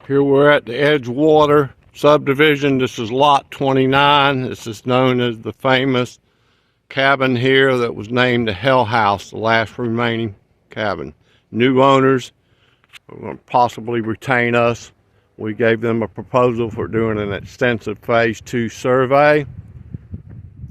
Here we're at the Edgewood subdivision. This is lot 29. This is known as the famous cabin here that was named the Hell House, the last remaining cabin. New owners are going to possibly retain us. We gave them a proposal for doing an extensive phase 2 survey.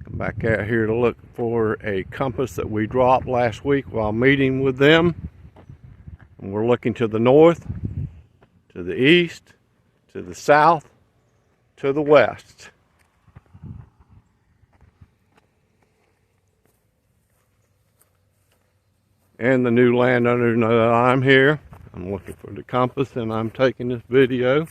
Come back out here to look for a compass that we dropped last week while meeting with them. And we're looking to the north, to the east, to the south, to the west. And the new landowners know that I'm here. I'm looking for the compass and I'm taking this video.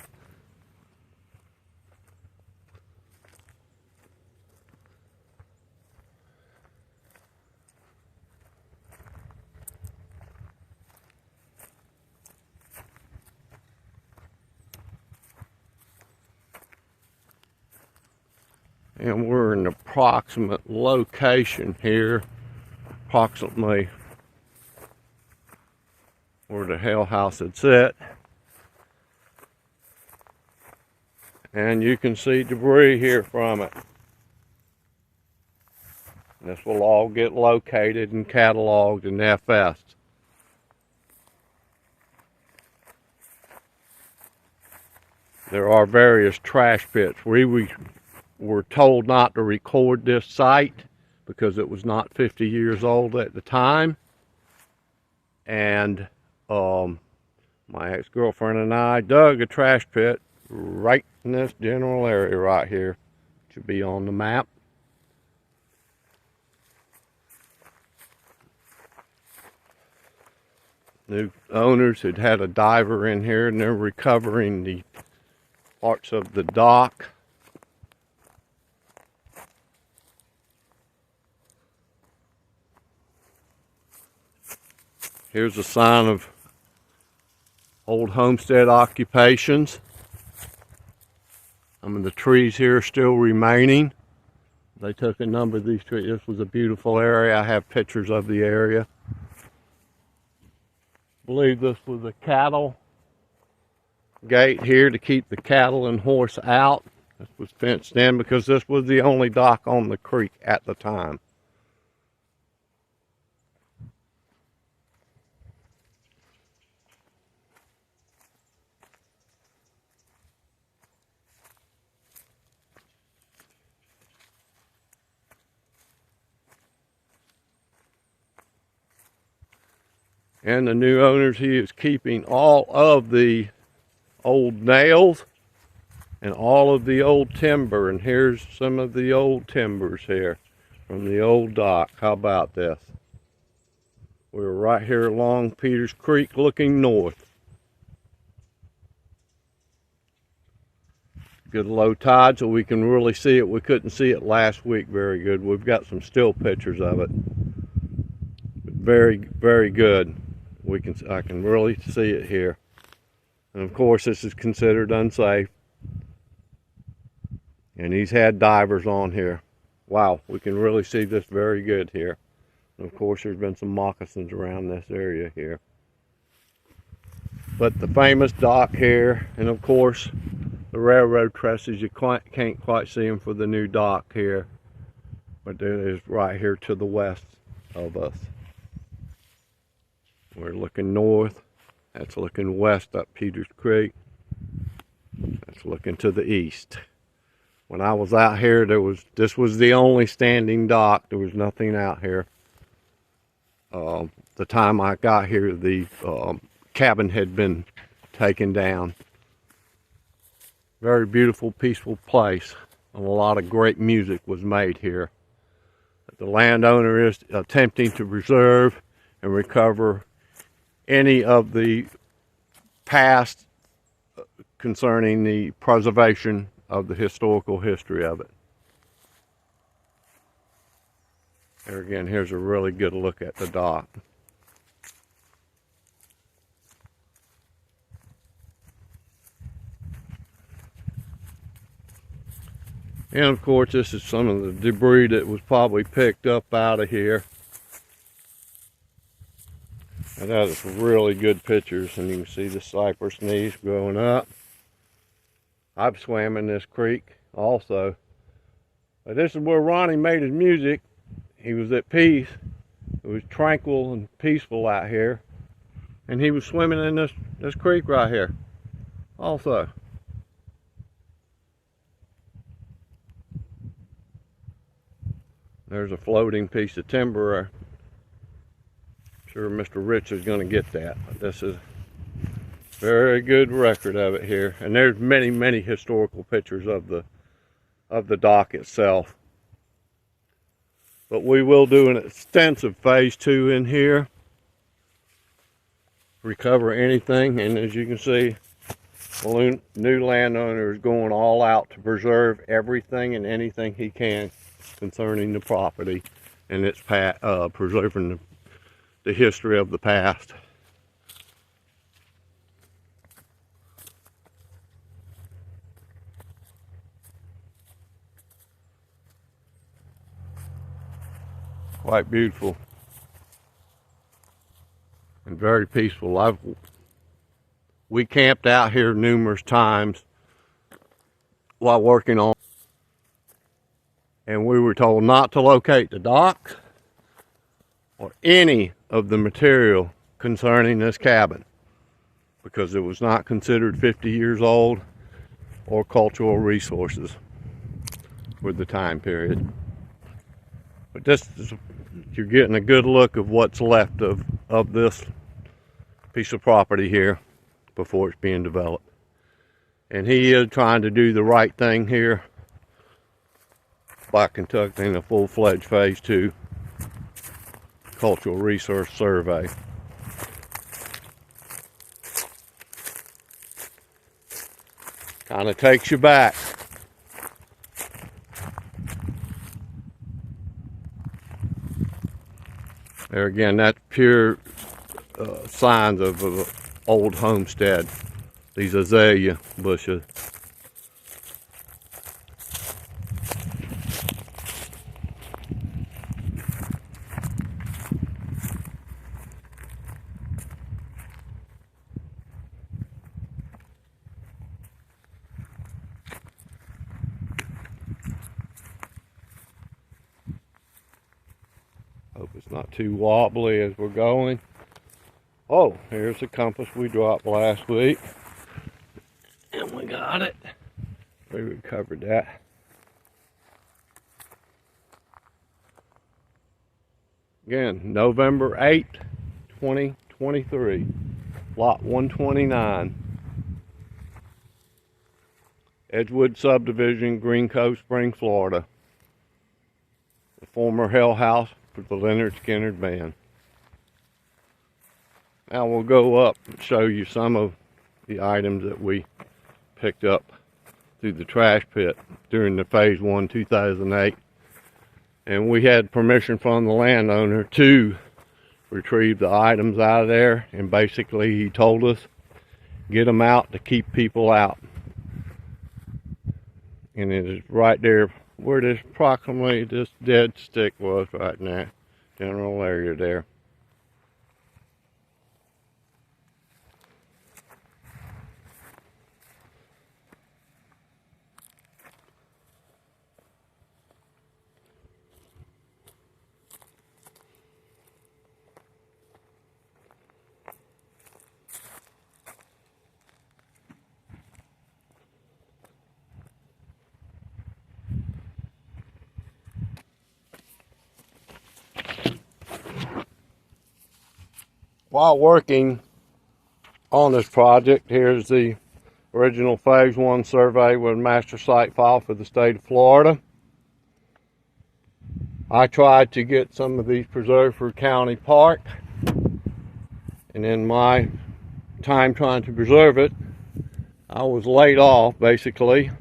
And we're in an approximate location here, approximately where the Hell House had set. And you can see debris here from it. This will all get located and cataloged in FS. There are various trash pits. We were told not to record this site because it was not 50 years old at the time. And my ex-girlfriend and I dug a trash pit right in this general area right here. It should be on the map. New owners had had a diver in here and they're recovering the parts of the dock. Here's a sign of old homestead occupations. Some of the trees here are still remaining. They took a number of these trees. This was a beautiful area. I have pictures of the area. I believe this was a cattle gate here to keep the cattle and horse out. This was fenced in because this was the only dock on the creek at the time. And the new owners, he is keeping all of the old nails and all of the old timber. And here's some of the old timbers here from the old dock. How about this? We're right here along Peters Creek looking north. Good low tide so we can really see it. We couldn't see it last week very good. We've got some still pictures of it. Very, very good. I can really see it here. And of course this is considered unsafe. And he's had divers on here. Wow, we can really see this very good here. And of course there's been some moccasins around this area here. But the famous dock here, and of course the railroad trestles, you can't quite see them for the new dock here. But it is right here to the west of us. We're looking north. That's looking west up Peters Creek. That's looking to the east. When I was out here, this was the only standing dock. There was nothing out here. The time I got here, the cabin had been taken down. Very beautiful, peaceful place. And a lot of great music was made here. The landowner is attempting to preserve and recover any of the past concerning the preservation of the historical history of it. There again, here's a really good look at the dock. And of course, this is some of the debris that was probably picked up out of here. And that is really good pictures, and you can see the cypress knees growing up. I've swam in this creek also. But this is where Ronnie made his music. He was at peace. It was tranquil and peaceful out here. And he was swimming in this creek right here also. There's a floating piece of timber. I'm sure Mr. Rich is going to get that. But this is a very good record of it here. And there's many, many historical pictures of the dock itself. But we will do an extensive phase 2 in here. Recover anything, and as you can see, the new landowner is going all out to preserve everything and anything he can concerning the property and its preserving the history of the past. Quite beautiful and very peaceful. We camped out here numerous times while working on, and we were told not to locate the dock or any of the material concerning this cabin because it was not considered 50 years old or cultural resources for the time period. But this is, you're getting a good look of what's left of this piece of property here before it's being developed. And he is trying to do the right thing here by conducting a full-fledged phase 2 cultural resource survey. Kind of takes you back. There again, that's pure signs of an old homestead. These azalea bushes. Hope it's not too wobbly as we're going. Oh, here's the compass we dropped last week. And we got it. We recovered that. Again, November 8th, 2023. Lot 129. Edgewood subdivision, Green Cove Springs, Florida. The former hell house for the Lynyrd Skynyrd band. Now we'll go up and show you some of the items that we picked up through the trash pit during the phase 1 2008. And we had permission from the landowner to retrieve the items out of there, and basically he told us get them out to keep people out. And it is right there where this approximately this dead stick was right in that general area there. While working on this project, here's the original phase 1 survey with master site file for the state of Florida. I tried to get some of these preserved for county park, and in my time trying to preserve it, I was laid off basically,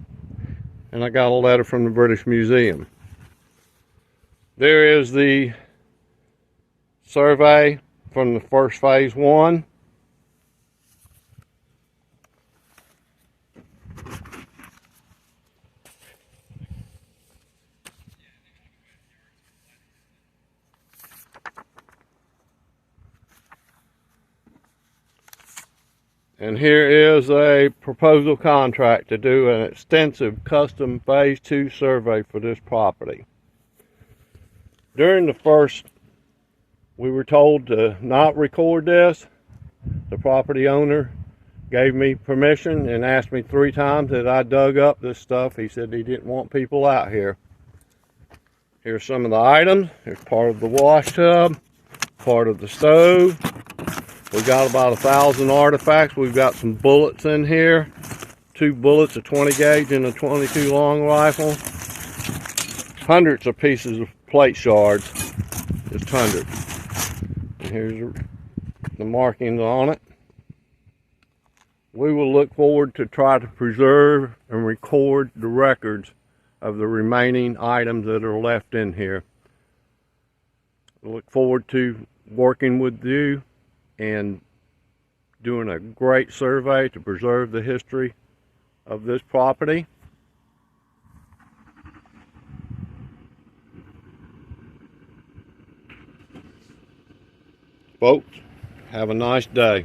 and I got a letter from the British Museum. There is the survey from the first phase 1. And here is a proposal contract to do an extensive custom phase 2 survey for this property. During the first, we were told to not record this. The property owner gave me permission and asked me 3 times that I dug up this stuff. He said he didn't want people out here. Here's some of the items. Here's part of the wash tub, part of the stove. We got about 1,000 artifacts. We've got some bullets in here. 2 bullets, a 20 gauge and a 22 long rifle. Hundreds of pieces of plate shards. Just hundreds. And here's the markings on it. We will look forward to try to preserve and record the records of the remaining items that are left in here. We look forward to working with you and doing a great survey to preserve the history of this property. Folks, have a nice day.